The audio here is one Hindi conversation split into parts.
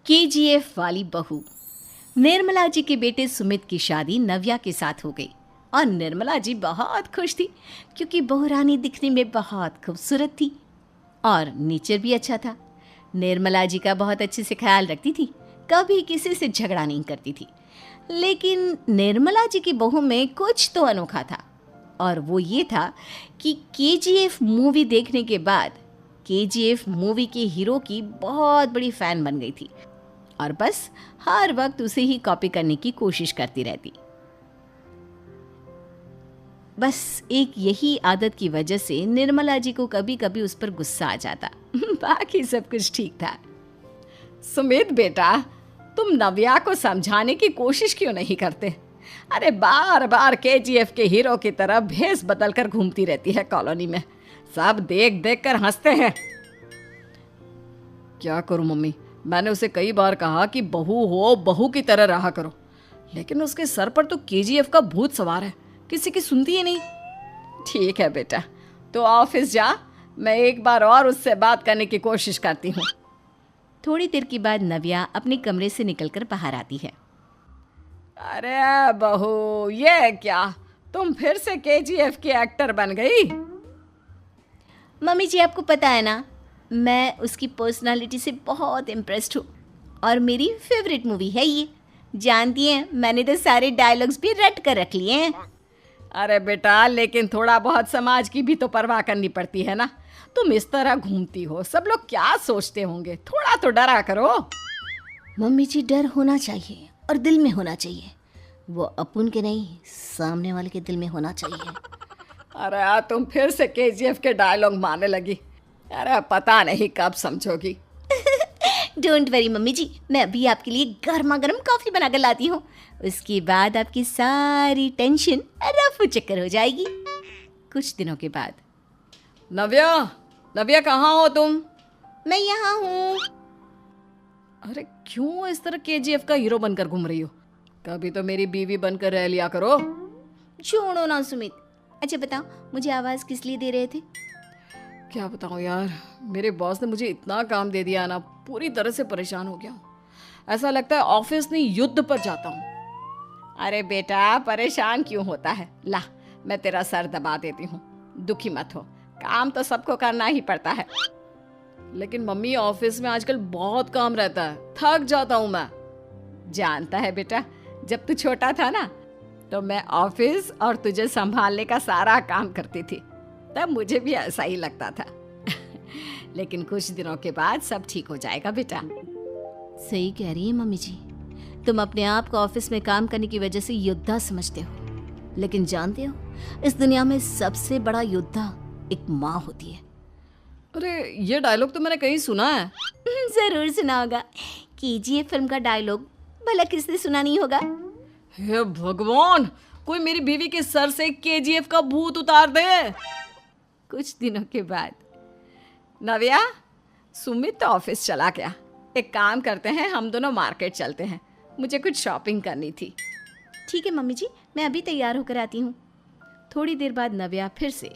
केजीएफ वाली बहू। निर्मला जी के बेटे सुमित की शादी नव्या के साथ हो गई और निर्मला जी बहुत खुश थी क्योंकि बहू रानी दिखने में बहुत खूबसूरत थी और नेचर भी अच्छा था। निर्मला जी का बहुत अच्छे से ख्याल रखती थी, कभी किसी से झगड़ा नहीं करती थी। लेकिन निर्मला जी की बहू में कुछ तो अनोखा था और वो ये था कि केजीएफ मूवी देखने के बाद केजीएफ मूवी के हीरो की बहुत बड़ी फ़ैन बन गई थी और बस हर वक्त उसे ही कॉपी करने की कोशिश करती रहती। बस एक यही आदत की वजह से निर्मला जी को कभी कभी उस पर गुस्सा आ जाता। बाकी सब कुछ ठीक था। सुमित बेटा, तुम नव्या को समझाने की कोशिश क्यों नहीं करते? अरे बार बार केजीएफ के हीरो की तरह भेस बदलकर घूमती रहती है कॉलोनी में। सब देख देख कर हंसते हैं। क्या करूं मम्मी, मैंने उसे कई बार कहा कि बहू हो, बहू की तरह रहा करो, लेकिन उसके सर पर तो केजीएफ का भूत सवार है, किसी की सुनती ही नहीं। ठीक है बेटा, तो ऑफिस जा, मैं एक बार और उससे बात करने की कोशिश करती हूँ। थोड़ी देर के बाद नव्या अपने कमरे से निकलकर बाहर आती है। अरे बहू, ये क्या, तुम फिर से केजीएफ की एक्टर बन गई? मम्मी जी, आपको पता है ना, मैं उसकी पर्सनालिटी से बहुत इम्प्रेस्ड हूँ और मेरी फेवरेट मूवी है ये। जानती हैं, मैंने तो सारे डायलॉग्स भी रट कर रख लिए हैं। अरे बेटा, लेकिन थोड़ा बहुत समाज की भी तो परवाह करनी पड़ती है ना। तुम इस तरह घूमती हो, सब लोग क्या सोचते होंगे, थोड़ा तो डरा करो। मम्मी जी, डर होना चाहिए और दिल में होना चाहिए। वो अपन के नहीं, सामने वाले के दिल में होना चाहिए। अरे तुम फिर से केजीएफ के डायलॉग मारने लगी। अरे पता नहीं कब समझोगी। डोंट वरी मम्मी जी, मैं अभी आपके लिए गर्मा गर्म कॉफ़ी बना कर लाती हूँ। उसके बाद आपकी सारी टेंशन रफू चक्कर हो जाएगी। कुछ दिनों के बाद। नव्या, नव्या कहाँ हो तुम? मैं यहाँ हूँ। अरे क्यों इस तरह केजीएफ का हीरो बनकर घूम रही हो? कभी तो मेरी बीवी बनकर रह लिया करो। छोड़ो ना सुमित। अच्छा बताओ, मुझे आवाज़ किस लिए दे रहे थे? क्या बताऊँ यार, मेरे बॉस ने मुझे इतना काम दे दिया ना, पूरी तरह से परेशान हो गया हूँ। ऐसा लगता है ऑफिस नहीं युद्ध पर जाता हूँ। अरे बेटा, परेशान क्यों होता है? ला, मैं तेरा सर दबा देती हूँ, दुखी मत हो। काम तो सबको करना ही पड़ता है। लेकिन मम्मी, ऑफिस में आजकल बहुत काम रहता है, थक जाता हूँ मैं। जानता है बेटा, जब तू छोटा था ना, तो मैं ऑफिस और तुझे संभालने का सारा काम करती थी, तब मुझे भी ऐसा ही लगता था। लेकिन कुछ दिनों के बाद सब ठीक हो जाएगा बेटा। सही कह रही है मम्मी जी, तुम अपने आप को ऑफिस में काम करने की वजह से योद्धा समझते हो, लेकिन जानते हो, इस दुनिया में सबसे बड़ा योद्धा एक माँ होती है। अरे ये डायलॉग तो मैंने कहीं सुना है। जरूर सुना होगा। केजीएफ फिल्म का डायलॉग भला किसने सुना नहीं होगा? हे भगवान, कोई मेरी बीवी के सर से केजीएफ का भूत उतार दे। कुछ दिनों के बाद। नव्या, सुमित तो ऑफिस चला गया। एक काम करते हैं, हम दोनों मार्केट चलते हैं, मुझे कुछ शॉपिंग करनी थी। ठीक है मम्मी जी, मैं अभी तैयार होकर आती हूँ। थोड़ी देर बाद नव्या फिर से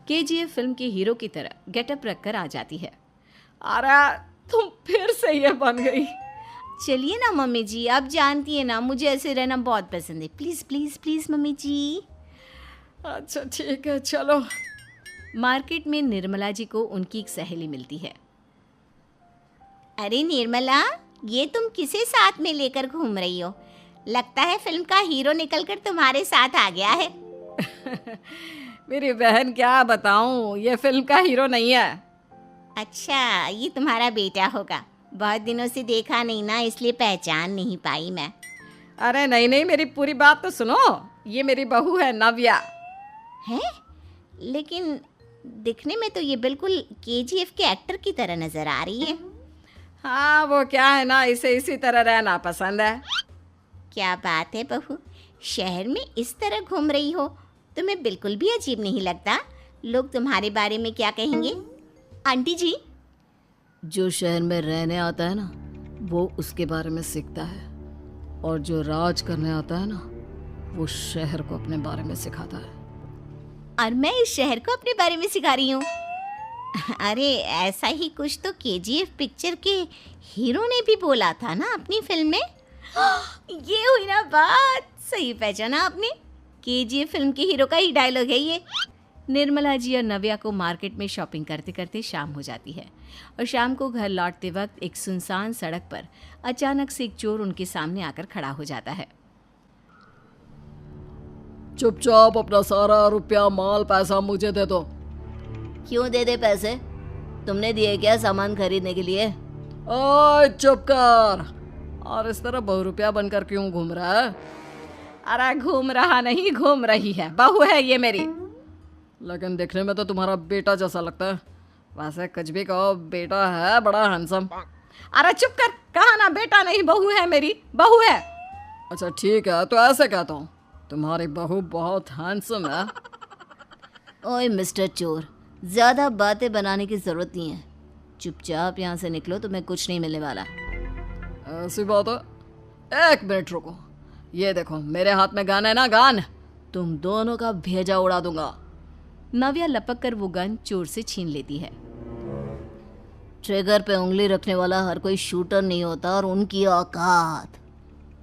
केजीएफ फिल्म के हीरो की तरह गेटअप रखकर आ जाती है। अरे तुम फिर से ये बन गई। चलिए ना मम्मी जी, आप जानती है ना, मुझे ऐसे रहना बहुत पसंद है। प्लीज़ प्लीज़ प्लीज़ मम्मी जी। अच्छा ठीक है, चलो। मार्केट में निर्मला जी को उनकी एक सहेली मिलती है। अरे निर्मला, ये तुम किसे साथ में लेकर घूम रही हो? लगता है फिल्म का हीरो निकलकर तुम्हारे साथ आ गया है। मेरी बहन, क्या बताऊं, ये फिल्म का हीरो नहीं है। अच्छा, ये तुम्हारा बेटा होगा। बहुत दिनों से देखा नहीं ना, इसलिए पहचान नहीं पाई मैं। अरे नहीं नहीं, मेरी पूरी बात तो सुनो। ये मेरी बहू है नव्या। है? लेकिन दिखने में तो ये बिल्कुल केजीएफ के एक्टर की तरह नजर आ रही है। हाँ, वो क्या है ना, इसे इसी तरह रहना पसंद है। क्या बात है बहू, शहर में इस तरह घूम रही हो, तुम्हें बिल्कुल भी अजीब नहीं लगता? लोग तुम्हारे बारे में क्या कहेंगे? आंटी जी, जो शहर में रहने आता है ना, वो उसके बारे में सीखता है, और जो राज करने आता है ना, वो शहर को अपने बारे में सिखाता है। और मैं इस शहर को अपने बारे में सिखा रही हूँ। अरे ऐसा ही कुछ तो केजीएफ पिक्चर के हीरो ने भी बोला था ना अपनी फिल्म में। ये हुई ना बात, सही पहचाना आपने। केजीएफ फिल्म के हीरो का ही डायलॉग है ये। निर्मला जी और नव्या को मार्केट में शॉपिंग करते करते शाम हो जाती है और शाम को घर लौटते वक्त एक सुनसान सड़क पर अचानक से एक चोर उनके सामने आकर खड़ा हो जाता है। चुपचाप अपना सारा रुपया माल पैसा मुझे दे दो। क्यों दे दे पैसे? तुमने दिए क्या सामान खरीदने के लिए? ओए चुप कर। और इस तरह बहुरुपया बनकर क्यों घूम रहा है? अरे घूम रहा नहीं, घूम रही है, बहू है ये मेरी। लेकिन देखने में तो तुम्हारा बेटा जैसा लगता है। वैसे कुछ भी कहो, बेटा है बड़ा हैंडसम। अरे चुप कर, कहा ना बेटा नहीं बहू है मेरी, बहू है। अच्छा ठीक है, तो ऐसे कहता हूँ, तुम्हारी बहू बहुत हैंडसम है। ओए मिस्टर चोर, ज़्यादा बातें बनाने की ज़रूरत नहीं है। चुपचाप यहाँ से निकलो, तुम्हें कुछ नहीं मिलने वाला। ऐसी बात है? एक मिनट रुको, ये देखो मेरे हाथ में गन है ना, गन। तुम दोनों का भेजा उड़ा दूंगा। नव्या लपक कर वो गन चोर से छीन लेती है। ट्रिगर पे उंगली रखने वाला हर कोई शूटर नहीं होता, और उनकी औकात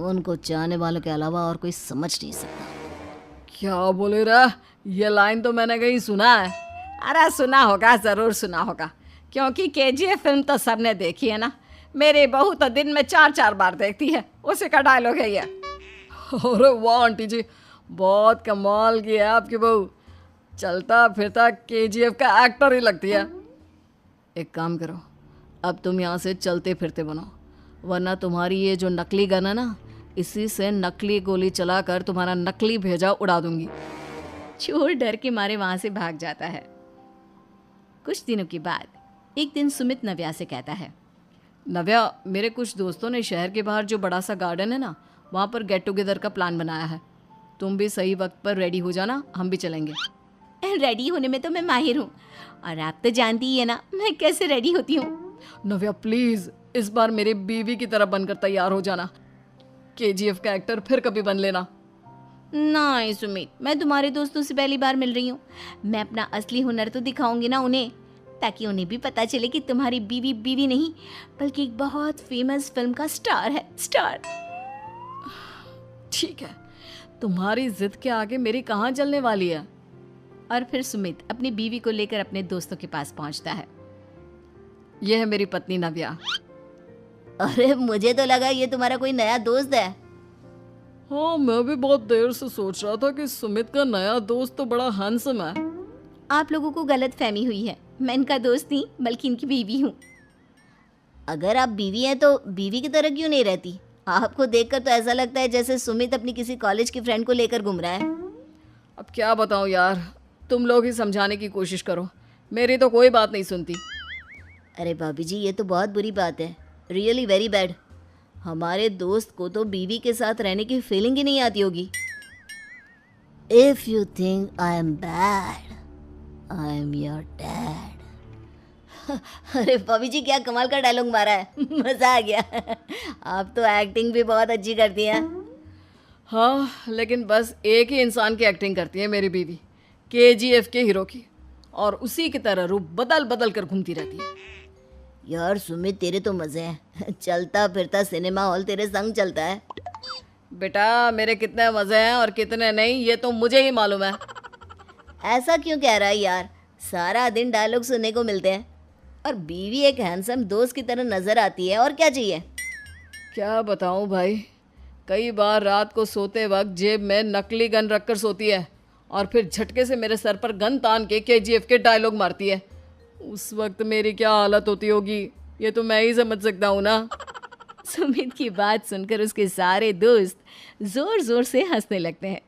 उनको चाहने वालों के अलावा और कोई समझ नहीं सकता। क्या बोले रे? ये लाइन तो मैंने कहीं सुना है। अरे सुना होगा, ज़रूर सुना होगा, क्योंकि केजीएफ फिल्म तो सबने देखी है ना। मेरी बहू तो दिन में 4-4 बार देखती है, उसी का डायलॉग है ये। अरे वाह आंटी जी, बहुत कमाल की है आपकी बहू। चलता फिरता केजीएफ का एक्टर ही लगती है। एक काम करो, अब तुम यहाँ से चलते फिरते बनो, वरना तुम्हारी ये जो नकली गन है ना, इसी से नकली गोली चलाकर तुम्हारा नकली भेजा उड़ा दूंगी। चोर डर के मारे वहां से भाग जाता है। कुछ दिनों के बाद एक दिन सुमित नव्या से कहता है, नव्या, मेरे कुछ दोस्तों ने शहर के बाहर जो बड़ा सा गार्डन है ना, वहाँ पर गेट टुगेदर का प्लान बनाया है। तुम भी सही वक्त पर रेडी हो जाना, हम भी चलेंगे। रेडी होने में तो मैं माहिर हूँ, और आप तो जानती ही है ना मैं कैसे रेडी होती हूँ। नव्या प्लीज़, इस बार मेरी बीवी की तरह बनकर तैयार हो जाना। केजीएफ का एक्टर फिर कभी बन लेना। नहीं सुमित, मैं तुम्हारे दोस्तों से पहली बार मिल रही हूँ। मैं अपना असली हुनर तो दिखाऊंगी ना उन्हें, ताकि उन्हें भी पता चले कि तुम्हारी बीवी बीवी नहीं बल्कि एक बहुत फेमस फिल्म का स्टार है, स्टार। ठीक है, तुम्हारी जिद के आगे मेरी कहाँ चलने वाली है। और फिर सुमित अपनी बीवी को लेकर अपने दोस्तों के पास पहुंचता है। यह है मेरी पत्नी नव्या। अरे मुझे तो लगा ये तुम्हारा कोई नया दोस्त है। हाँ, मैं भी बहुत देर से सोच रहा था कि सुमित का नया दोस्त तो बड़ा हैंडसम है। आप लोगों को गलत फहमी हुई है, मैं इनका दोस्त नहीं बल्कि इनकी बीवी हूँ। अगर आप बीवी हैं तो बीवी की तरह क्यों नहीं रहती? आपको देखकर तो ऐसा लगता है जैसे सुमित अपनी किसी कॉलेज की फ्रेंड को लेकर घूम रहा है। अब क्या बताऊँ यार, तुम लोग ही समझाने की कोशिश करो, मेरी तो कोई बात नहीं सुनती। अरे भाभी जी, ये तो बहुत बुरी बात है, रियली वेरी बैड। हमारे दोस्त को तो बीवी के साथ रहने की फीलिंग ही नहीं आती होगी। If you think I am bad, I am your dad. अरे भाभी जी, क्या कमाल का डायलॉग मारा है, मजा आ गया। आप तो एक्टिंग भी बहुत अच्छी करती हैं। हाँ, लेकिन बस एक ही इंसान की एक्टिंग करती है मेरी बीवी, केजीएफ के हीरो की, और उसी की तरह रूप बदल बदल कर घूमती रहती है। यार सुमित, तेरे तो मजे हैं, चलता फिरता सिनेमा हॉल तेरे संग चलता है। बेटा, मेरे कितने मज़े हैं और कितने नहीं ये तो मुझे ही मालूम है। ऐसा क्यों कह रहा है यार, सारा दिन डायलॉग सुनने को मिलते हैं, और बीवी एक हैंडसम दोस्त की तरह नजर आती है, और क्या चाहिए। क्या बताऊं भाई, कई बार रात को सोते वक्त जेब में नकली गन रखकर सोती है और फिर झटके से मेरे सर पर गन तान के केजीएफ के डायलॉग मारती है। उस वक्त मेरी क्या हालत होती होगी ये तो मैं ही समझ सकता हूँ ना। सुमित की बात सुनकर उसके सारे दोस्त जोर जोर से हंसने लगते हैं।